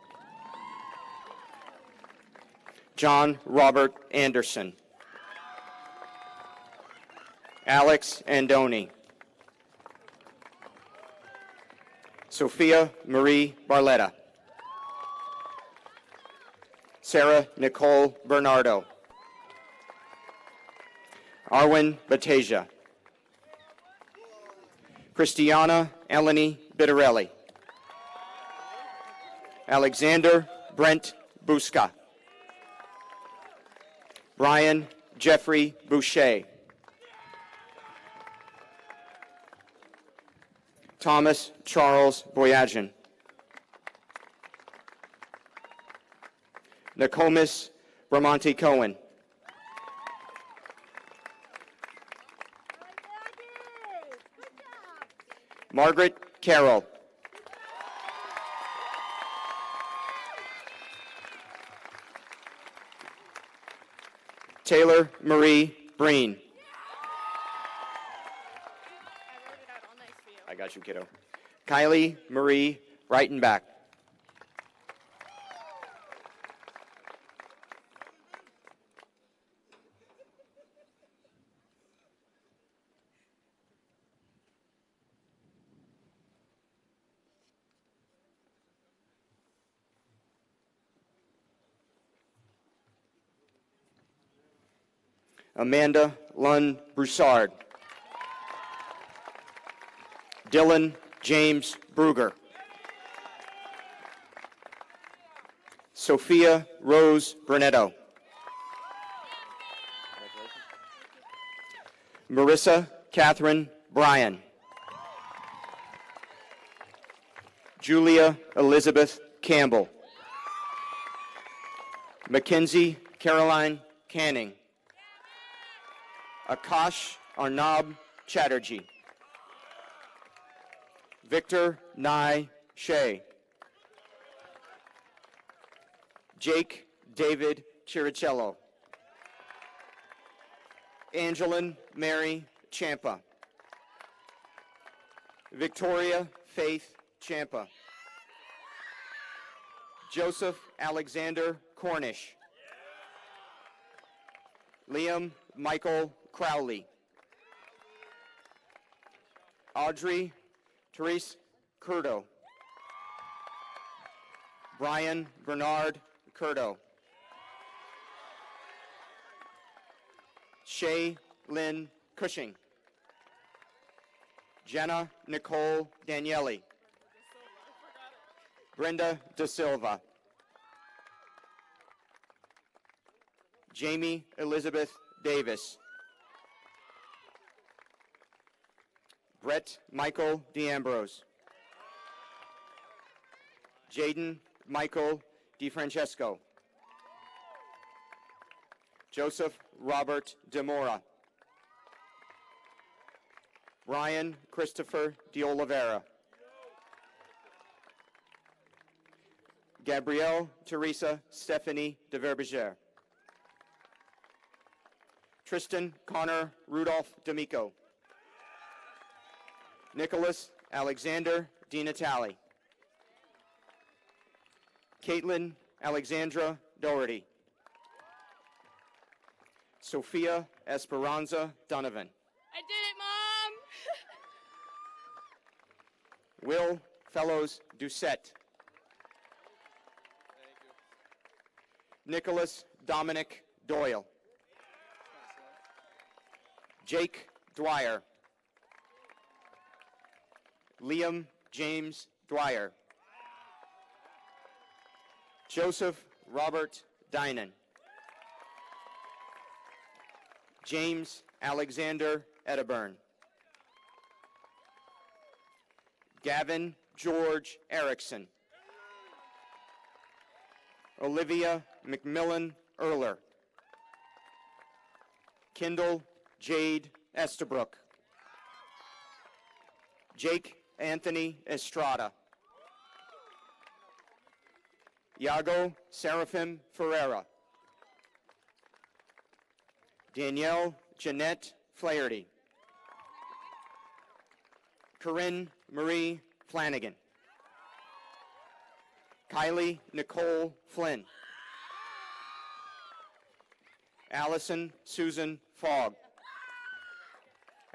[SPEAKER 11] John Robert Anderson. Alex Andoni. Sophia Marie Barletta. Sarah Nicole Bernardo. Arwin Batasia. Christiana Eleni Bittarelli. Alexander Brent Busca. Brian Jeffrey Boucher. Thomas Charles Boyajian. Nokomis Bramonte Cohen. Margaret Carroll. Taylor Marie Breen. I got you, kiddo. Kylie Marie Reitenbach. Amanda Lund Broussard. Dylan James Bruger. Sophia Rose Brunetto. Marissa Catherine Bryan. Julia Elizabeth Campbell. Mackenzie Caroline Canning. Akash Arnab Chatterjee. Victor Nye Shea. Jake David Chiricello. Angeline Mary Champa. Victoria Faith Champa. Joseph Alexander Cornish. Liam Michael Crowley. Audrey Therese Curdo. Brian Bernard Curdo. Shay Lynn Cushing. Jenna Nicole Daniele. Brenda De Silva. Jamie Elizabeth Davis. Brett Michael DeAmbrose. Jaden Michael DeFrancesco. Joseph Robert DeMora. Ryan Christopher De Oliveira. Gabrielle Teresa Stephanie de Verbeger. Tristan Connor Rudolph D'Amico. Nicholas Alexander DiNatale. Caitlin Alexandra Doherty. Sophia Esperanza Donovan.
[SPEAKER 2] I did it, Mom!
[SPEAKER 11] Will Fellows Doucette. Nicholas Dominic Doyle. Jake Dwyer. Liam James Dwyer. Joseph Robert Dinan. James Alexander Edderburn. Gavin George Erickson. Olivia McMillan Erler. Kendall Jade Estabrook. Jake Anthony Estrada. Iago Seraphim Ferreira. Danielle Jeanette Flaherty. Corinne Marie Flanagan. Kylie Nicole Flynn. Allison Susan Fogg.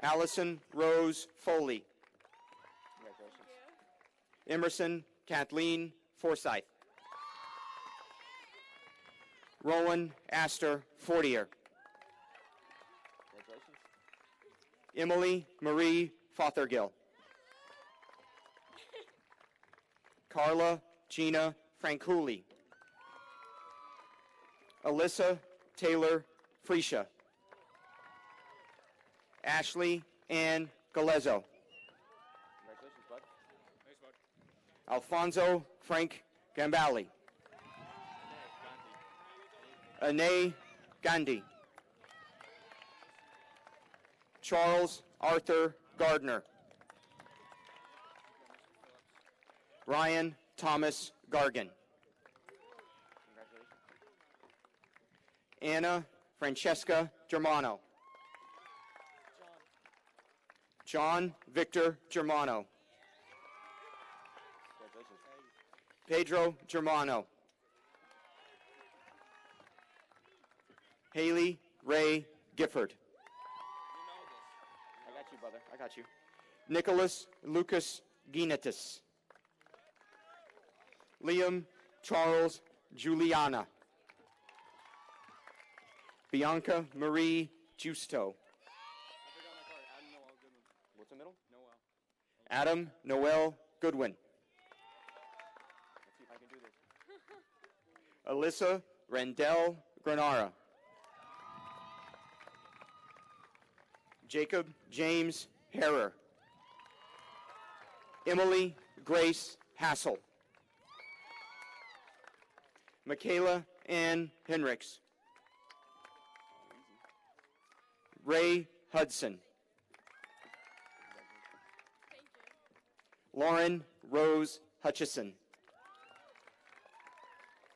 [SPEAKER 11] Allison Rose Foley. Emerson Kathleen Forsyth. Rowan Astor Fortier. Emily Marie Fothergill. Carla Gina Frankuli. Alyssa Taylor Freesia. Ashley Ann Galezzo. Congratulations, bud. Thanks, bud. Alfonso Frank Gambali. Anay Gandhi. Charles Arthur Gardner. Ryan Thomas Gargan. Anna Francesca Germano. John Victor Germano. Pedro Germano. Haley Ray Gifford. I got you, brother. I got you. Nicholas Lucas Guinetis. Liam Charles Juliana. Bianca Marie Justo. What's the middle? Adam Noel Goodwin. Let's see if I can do this. Alyssa Randell Granara. Jacob James Harrer. Emily Grace Hassel. Michaela Ann Henricks. Ray Hudson. Lauren Rose Hutchison.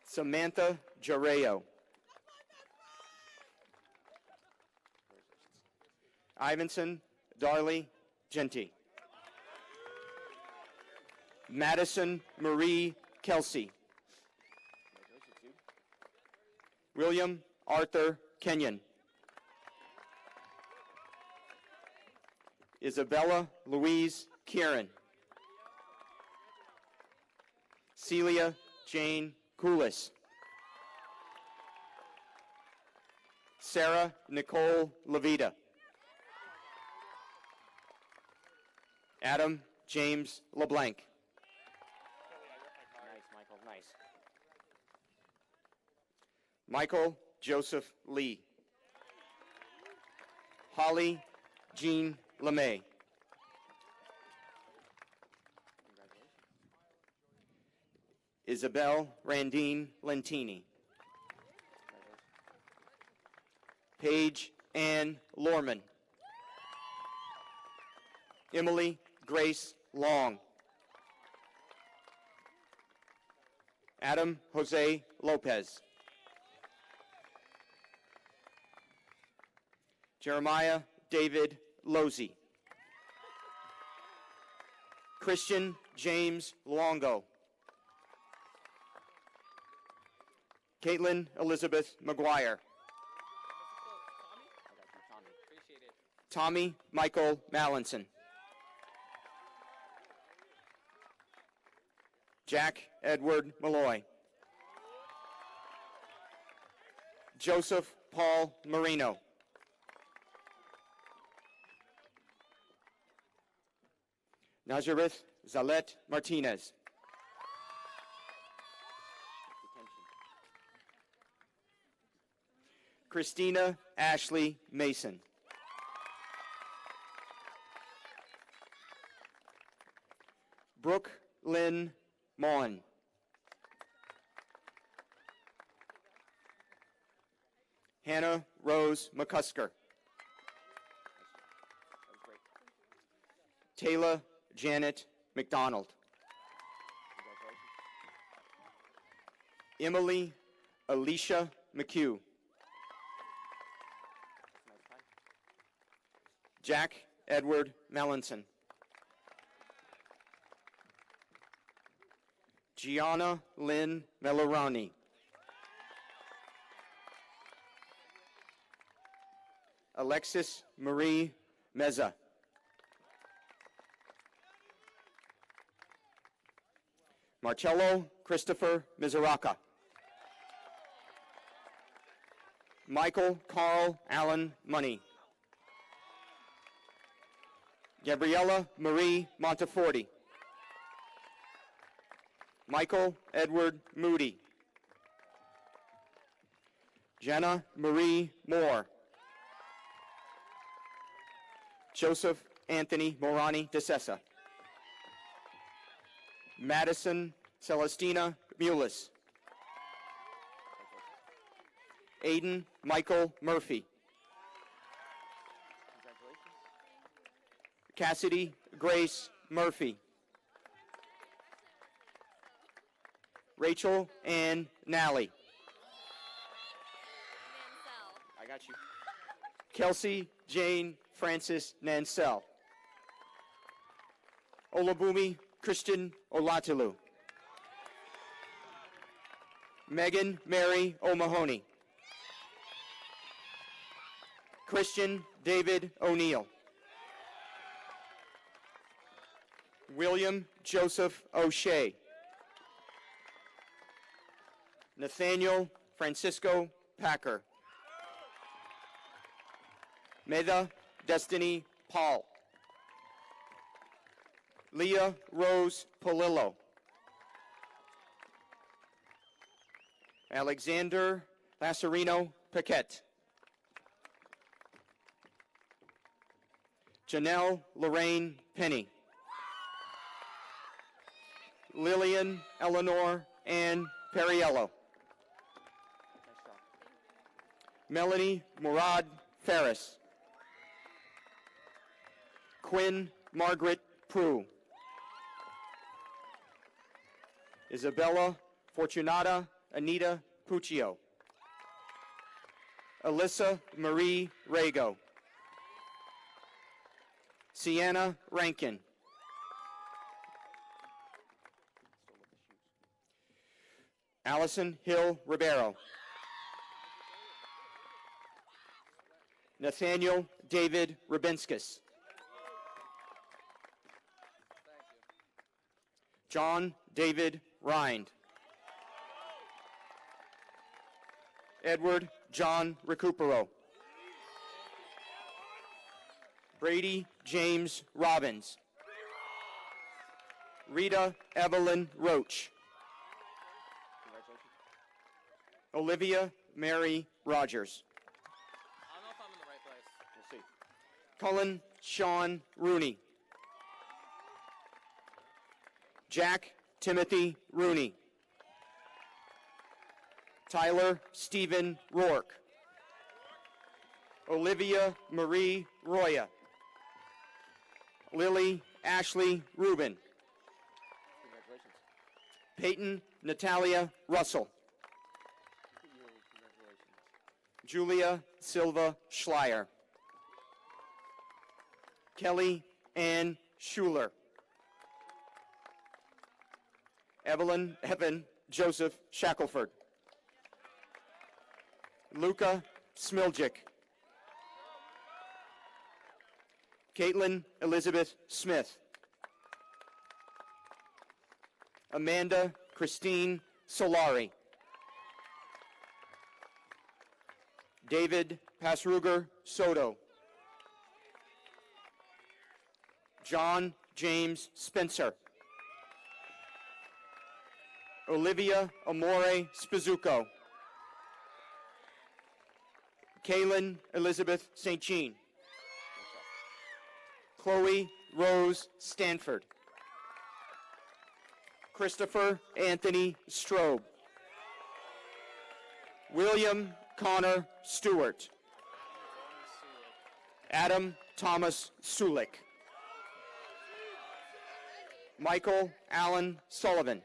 [SPEAKER 11] Samantha Jareo. Ivanson Darley Genty. Madison Marie Kelsey. William Arthur Kenyon. Isabella Louise Kieran. Celia Jane Coulis. Sarah Nicole Levita. Adam James LeBlanc. Nice, Michael, nice. Michael Joseph Lee. Holly Jean LeMay. Isabel Randine Lentini. Paige Ann Lorman. Emily Grace Long. Adam Jose Lopez. Jeremiah David Losey. Christian James Longo. Caitlin Elizabeth McGuire. Tommy Michael Mallinson. Jack Edward Malloy. Joseph Paul Marino. Nazareth Zalet Martinez. Christina Ashley Mason. Brooke Lynn Mon. Hannah Rose McCusker. Taylor Janet McDonald. Emily Alicia McHugh. Jack Edward Mallinson. Gianna Lynn Melorani. Alexis Marie Meza. Marcello Christopher Mizuraka. Michael Carl Allen Money. Gabriella Marie Monteforti. Michael Edward Moody. Jenna Marie Moore. Joseph Anthony Morani DeSessa. Madison Celestina Mullis. Aiden Michael Murphy. Cassidy Grace Murphy. Rachel Ann Nally. I got you. Kelsey Jane Francis Nansell. Olabumi Christian Olatilu. Megan Mary O'Mahony. Christian David O'Neill. William Joseph O'Shea. Nathaniel Francisco Packer. Medha Destiny Paul. Leah Rose Polillo. Alexander Lasarino Paquette. Janelle Lorraine Penny. Lillian Eleanor Ann Perriello. Melanie Murad Ferris. Quinn Margaret Prue. Isabella Fortunata Anita Puccio. Alyssa Marie Rago. Sienna Rankin. Allison Hill Ribeiro. Nathaniel David Rubinskas. John David Rind. Edward John Recupero. Brady James Robbins. Rita Evelyn Roach. Olivia Mary Rogers.
[SPEAKER 1] I don't know if I'm in the right place.
[SPEAKER 11] We'll see. Cullen Sean Rooney. Jack Timothy Rooney. Tyler Stephen Rourke. Olivia Marie Roya. Lily Ashley Rubin. Congratulations. Peyton Natalia Russell. Julia Silva Schleier. Kelly Ann Schuler. Evelyn Evan Joseph Shackelford. Luca Smiljic. Caitlin Elizabeth Smith. Amanda Christine Solari. David Pasruger Soto. John James Spencer. Olivia Amore Spizzuco. Kaylin Elizabeth St. Jean. Chloe Rose Stanford. Christopher Anthony Strobe. William Connor Stewart. Adam Thomas Sulik. Michael Allen Sullivan.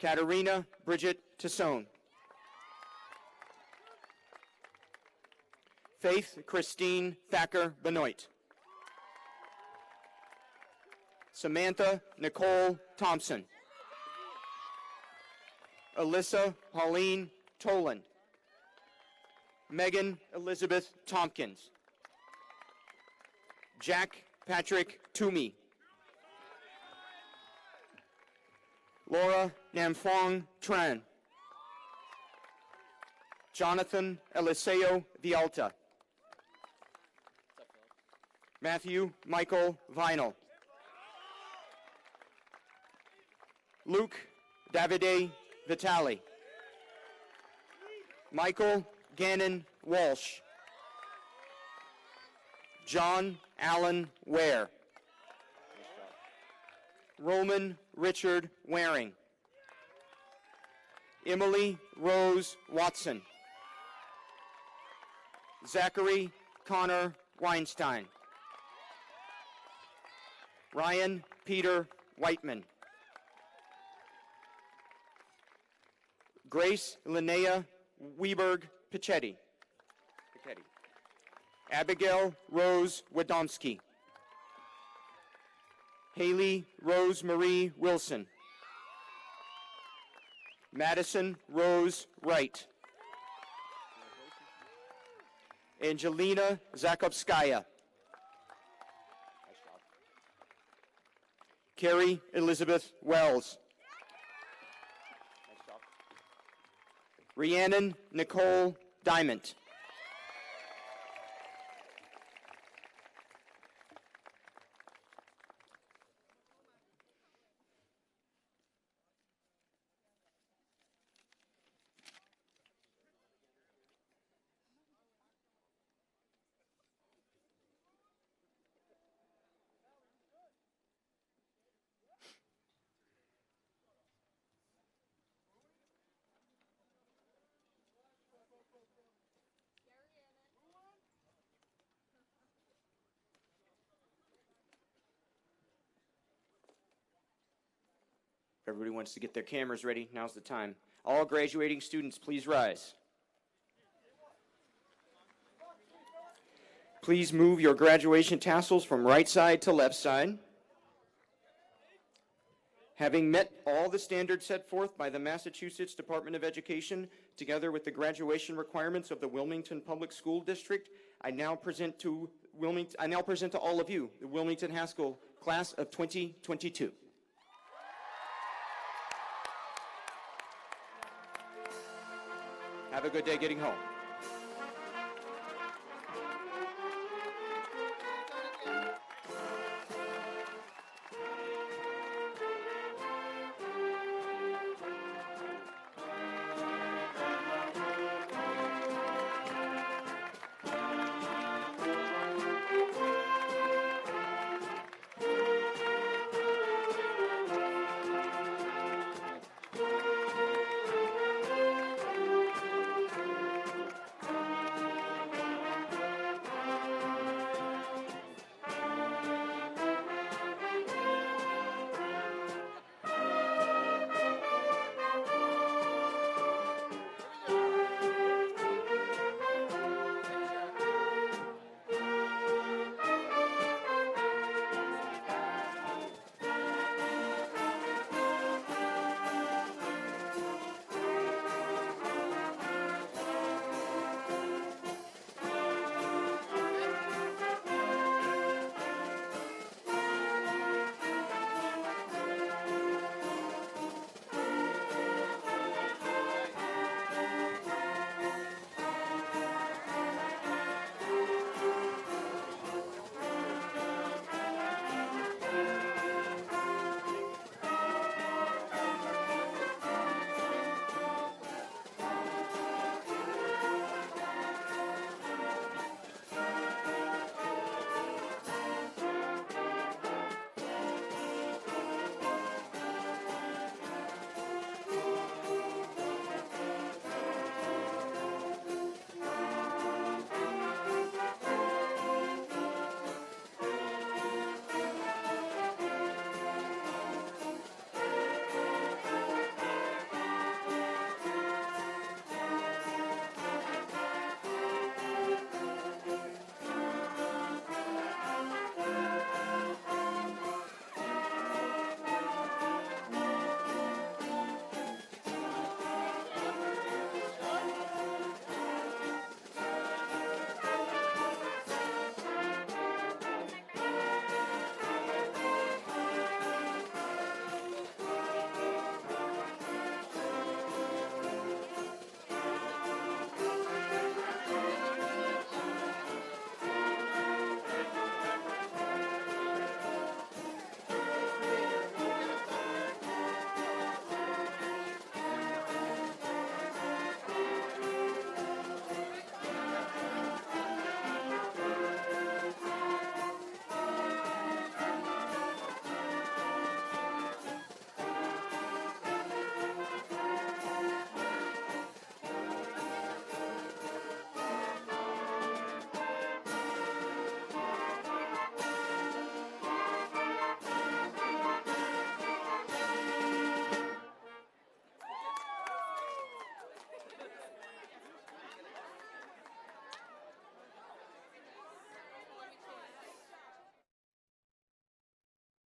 [SPEAKER 11] Katerina Bridget Tassone. Faith Christine Thacker Benoit. Samantha Nicole Thompson. Alyssa Pauline Tolan. Megan Elizabeth Tompkins. Jack Patrick Toomey. Laura Namfong Tran. Jonathan Eliseo Vialta. Matthew Michael Vinyl. Luke Davide Vitali. Michael Gannon Walsh. John Allen Ware. Roman Richard Waring. Emily Rose Watson. Zachary Connor Weinstein. Ryan Peter Whiteman. Grace Linnea Weberg Pichetti. Abigail Rose Wadomski. Haley Rose Marie Wilson. Madison Rose Wright. Angelina Zakopskaya. Carrie Elizabeth Wells. Rhiannon Nicole Diamond. Everybody wants to get their cameras ready. Now's the time. All graduating students, please rise. Please move your graduation tassels from right side to left side. Having met all the standards set forth by the Massachusetts Department of Education, together with the graduation requirements of the Wilmington Public School District, I now present to all of you the Wilmington High School class of 2022. Have a good day getting home.